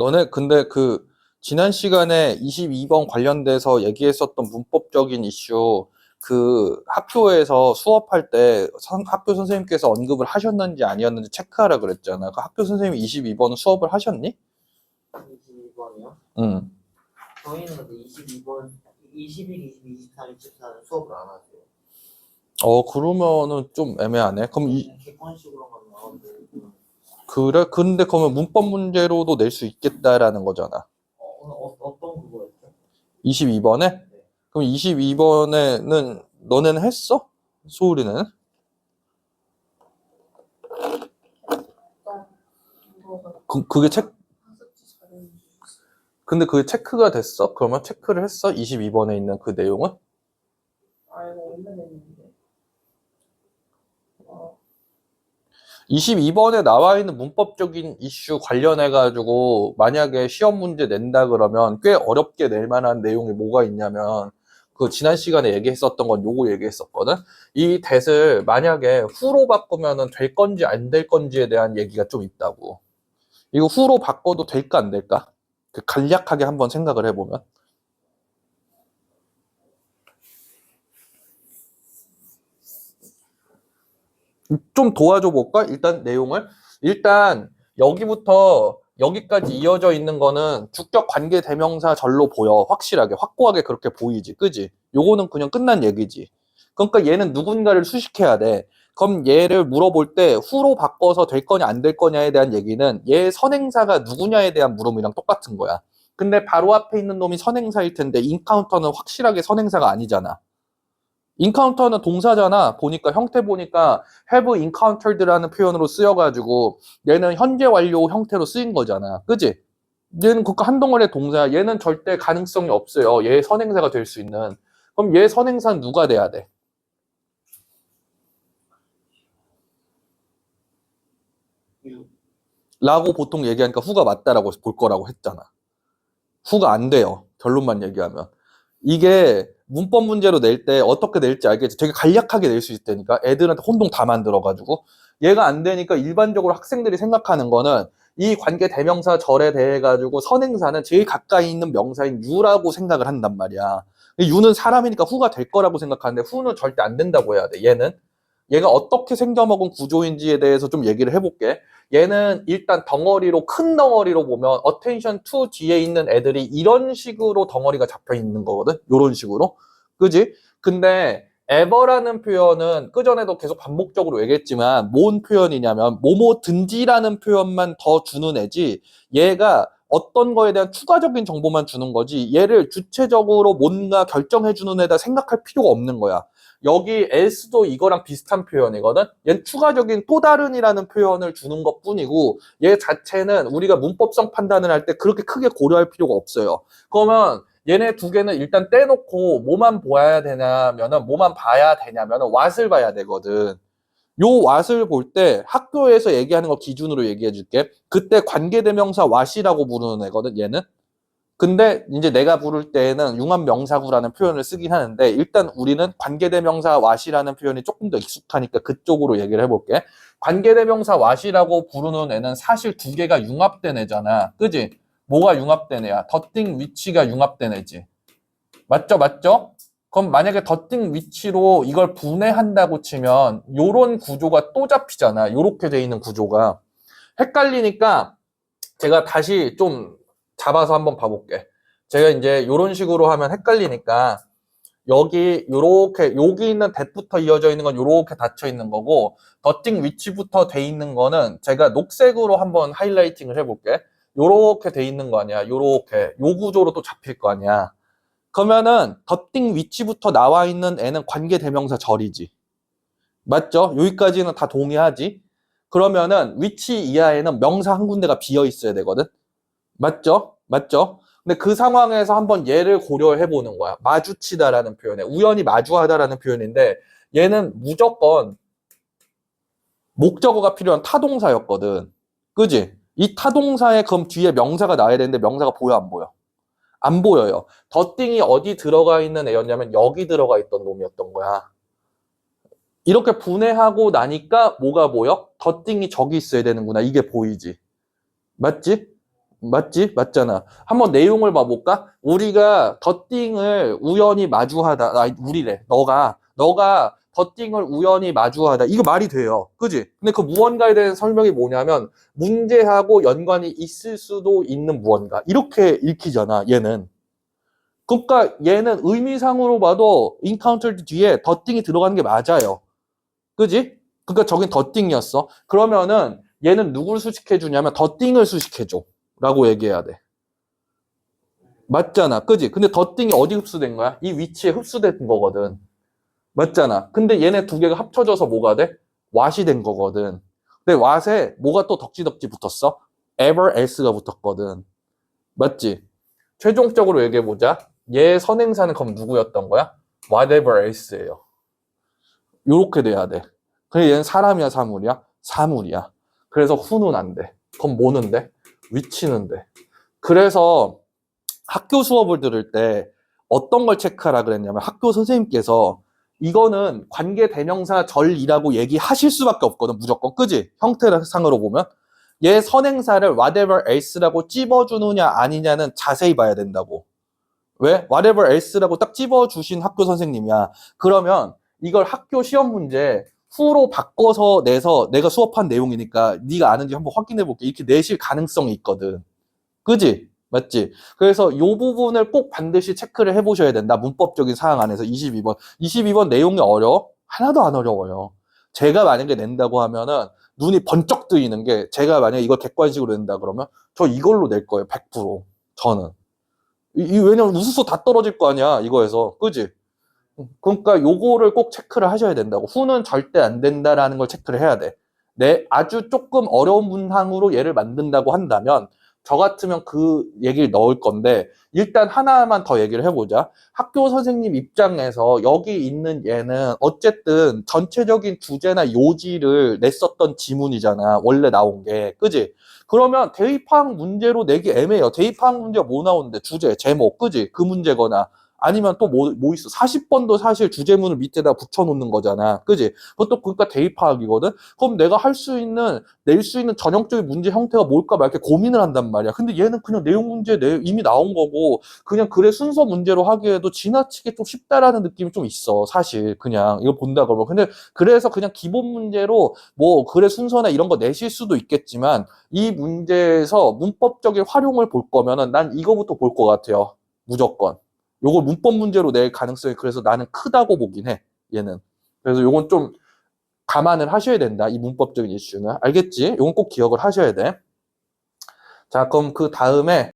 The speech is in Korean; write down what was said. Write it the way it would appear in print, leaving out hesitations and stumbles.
너네 근데 그 지난 시간에 22번 관련돼서 얘기했었던 문법적인 이슈 그 학교에서 수업할 때 학교 선생님께서 언급을 하셨는지 아니었는지 체크하라 그랬잖아. 그 학교 선생님이 22번은 수업을 하셨니? 22번이요? 응. 저희는 근데 22번, 21, 22, 23, 24는 수업을 안 하세요. 그러면은 좀 애매하네. 그럼 객관식으로만 나오는데. 그래? 근데 그러면 문법 문제로도 낼 수 있겠다라는 거잖아. 어떤 그거였죠? 22번에? 네. 그럼 22번에는 너네는 했어? 소울이는? 그게 근데 그게 체크가 됐어? 그러면 체크를 했어? 22번에 있는 그 내용은? 이거 원래 냈는데. 22번에 나와 있는 문법적인 이슈 관련해가지고 만약에 시험 문제 낸다 그러면 꽤 어렵게 낼 만한 내용이 뭐가 있냐면 그 지난 시간에 얘기했었던 건 요거 얘기했었거든? 이 댓을 만약에 후로 바꾸면은 될 건지 안 될 건지에 대한 얘기가 좀 있다고. 이거 후로 바꿔도 될까 안 될까? 그 간략하게 한번 생각을 해보면. 좀 도와줘 볼까? 일단 내용을. 일단 여기부터 여기까지 이어져 있는 거는 주격 관계 대명사 절로 보여. 확실하게, 확고하게 그렇게 보이지. 그지? 요거는 그냥 끝난 얘기지. 그러니까 얘는 누군가를 수식해야 돼. 그럼 얘를 물어볼 때 후로 바꿔서 될 거냐 안 될 거냐에 대한 얘기는 얘 선행사가 누구냐에 대한 물음이랑 똑같은 거야. 근데 바로 앞에 있는 놈이 선행사일 텐데 인카운터는 확실하게 선행사가 아니잖아. 인카운터는 동사잖아. 보니까 형태 보니까 have encountered라는 표현으로 쓰여가지고 얘는 현재 완료 형태로 쓰인 거잖아. 그지? 얘는 그거 한 덩어리의 동사야. 얘는 절대 가능성이 없어요. 얘 선행사가 될 수 있는. 그럼 얘 선행사는 누가 돼야 돼? 라고 보통 얘기하니까 후가 맞다라고 볼 거라고 했잖아. 후가 안 돼요. 결론만 얘기하면. 이게 문법 문제로 낼 때 어떻게 낼지 알겠지. 되게 간략하게 낼 수 있다니까. 애들한테 혼동 다 만들어가지고. 얘가 안 되니까 일반적으로 학생들이 생각하는 거는 이 관계 대명사 절에 대해 가지고 선행사는 제일 가까이 있는 명사인 유라고 생각을 한단 말이야. 유는 사람이니까 후가 될 거라고 생각하는데 후는 절대 안 된다고 해야 돼. 얘가 어떻게 생겨먹은 구조인지에 대해서 좀 얘기를 해볼게. 얘는 일단 덩어리로 큰 덩어리로 보면 attention to 뒤에 있는 애들이 이런 식으로 덩어리가 잡혀 있는 거거든. 이런 식으로. 그지? 근데 ever라는 표현은 그전에도 계속 반복적으로 얘기했지만 뭔 표현이냐면 뭐뭐든지라는 표현만 더 주는 애지 얘가 어떤 거에 대한 추가적인 정보만 주는 거지 얘를 주체적으로 뭔가 결정해주는 애다 생각할 필요가 없는 거야. 여기 else도 이거랑 비슷한 표현이거든. 얘는 추가적인 또 다른이라는 표현을 주는 것 뿐이고 얘 자체는 우리가 문법성 판단을 할 때 그렇게 크게 고려할 필요가 없어요. 그러면 얘네 두 개는 일단 떼놓고 뭐만 보아야 되냐면은 뭐만 봐야 되냐면은 what을 봐야 되거든. 요 what을 볼 때 학교에서 얘기하는 거 기준으로 얘기해 줄게. 그때 관계대명사 what이라고 부르는 애거든 얘는. 근데 이제 내가 부를 때에는 융합명사구라는 표현을 쓰긴 하는데 일단 우리는 관계대명사 what이라는 표현이 조금 더 익숙하니까 그쪽으로 얘기를 해볼게. 관계대명사 what이라고 부르는 애는 사실 두 개가 융합된 애잖아. 그지? 뭐가 융합된 애야? 더띵 위치가 융합된 애지. 맞죠? 맞죠? 그럼 만약에 더띵 위치로 이걸 분해한다고 치면 요런 구조가 또 잡히잖아. 요렇게 돼 있는 구조가. 헷갈리니까 제가 다시 좀 잡아서 한번 봐볼게. 제가 이제 이런 식으로 하면 헷갈리니까 여기 요렇게 여기 있는 댓부터 이어져 있는 건 요렇게 닫혀 있는 거고 더띵 위치부터 돼 있는 거는 제가 녹색으로 한번 하이라이팅을 해볼게. 요렇게 돼 있는 거 아니야. 요렇게 요 구조로 또 잡힐 거 아니야. 그러면은 더띵 위치부터 나와 있는 애는 관계대명사 절이지. 맞죠? 여기까지는 다 동의하지. 그러면은 위치 이하에는 명사 한 군데가 비어 있어야 되거든. 맞죠? 맞죠? 근데 그 상황에서 한번 얘를 고려해 보는 거야. 마주치다라는 표현에 우연히 마주하다라는 표현인데 얘는 무조건 목적어가 필요한 타동사였거든. 그지? 이 타동사에 그럼 뒤에 명사가 나와야 되는데 명사가 보여 안 보여? 안 보여요. 더띵이 어디 들어가 있는 애였냐면 여기 들어가 있던 놈이었던 거야. 이렇게 분해하고 나니까 뭐가 보여? 더띵이 저기 있어야 되는구나. 이게 보이지. 맞지? 맞지? 맞잖아. 한번 내용을 봐볼까? 우리가 더띵을 우연히 마주하다, 우리래. 너가 더띵을 우연히 마주하다. 이거 말이 돼요. 그지? 근데 그 무언가에 대한 설명이 뭐냐면, 문제하고 연관이 있을 수도 있는 무언가. 이렇게 읽히잖아, 얘는. 그러니까 얘는 의미상으로 봐도 encountered 뒤에 더띵이 들어가는 게 맞아요. 그지? 그러니까 저긴 더띵이었어. 그러면은 얘는 누굴 수식해 주냐면 더띵을 수식해 줘. 라고 얘기해야 돼. 맞잖아. 그지? 근데 더띵이 어디 흡수된 거야? 이 위치에 흡수된 거거든. 맞잖아. 근데 얘네 두 개가 합쳐져서 뭐가 돼? what이 된 거거든. 근데 what에 뭐가 또 덕지덕지 붙었어? ever else가 붙었거든. 맞지? 최종적으로 얘기해보자. 얘 선행사는 그럼 누구였던 거야? whatever else예요. 요렇게 돼야 돼. 근데 얘는 사람이야, 사물이야? 사물이야. 그래서 who는 안 돼. 그럼 뭐는 돼? 위치는 돼. 그래서 학교 수업을 들을 때 어떤 걸 체크하라 그랬냐면 학교 선생님께서 이거는 관계 대명사 절이라고 얘기하실 수밖에 없거든, 무조건. 그지? 형태상으로 보면. 얘 선행사를 whatever else라고 찝어주느냐 아니냐는 자세히 봐야 된다고. 왜? whatever else라고 딱 찝어주신 학교 선생님이야. 그러면 이걸 학교 시험 문제 후로 바꿔서 내서 내가 수업한 내용이니까 네가 아는지 한번 확인해 볼게. 이렇게 내실 가능성이 있거든. 그지? 맞지? 그래서 요 부분을 꼭 반드시 체크를 해보셔야 된다. 문법적인 사항 안에서 22번. 22번 내용이 어려워? 하나도 안 어려워요. 제가 만약에 낸다고 하면은 눈이 번쩍 뜨이는 게 제가 만약에 이걸 객관식으로 낸다 그러면 저 이걸로 낼 거예요. 100%. 저는. 왜냐면 우수수 다 떨어질 거 아니야. 이거에서. 그지? 그러니까 요거를 꼭 체크를 하셔야 된다고. 후는 절대 안 된다라는 걸 체크를 해야 돼. 아주 조금 어려운 문항으로 얘를 만든다고 한다면 저 같으면 그 얘기를 넣을 건데 일단 하나만 더 얘기를 해보자. 학교 선생님 입장에서 여기 있는 얘는 어쨌든 전체적인 주제나 요지를 냈었던 지문이잖아. 원래 나온 게. 그지? 그러면 대입학 문제로 내기 애매해요. 대입학 문제가 뭐 나오는데? 주제, 제목, 그지? 그 문제거나 아니면 또 뭐 있어? 40번도 사실 주제문을 밑에다 붙여놓는 거잖아. 그지? 그것도 그러니까 대입학이거든? 그럼 내가 낼 수 있는 전형적인 문제 형태가 뭘까 막 이렇게 고민을 한단 말이야. 근데 얘는 그냥 내용 문제 이미 나온 거고, 그냥 글의 순서 문제로 하기에도 지나치게 좀 쉽다라는 느낌이 좀 있어. 사실. 그냥 이거 본다 그러면. 근데 그래서 그냥 기본 문제로 뭐 글의 순서나 이런 거 내실 수도 있겠지만, 이 문제에서 문법적인 활용을 볼 거면은 난 이거부터 볼 것 같아요. 무조건. 요걸 문법 문제로 낼 가능성이 그래서 나는 크다고 보긴 해. 얘는. 그래서 요건 좀 감안을 하셔야 된다. 이 문법적인 이슈는. 알겠지? 요건 꼭 기억을 하셔야 돼. 자, 그럼 그 다음에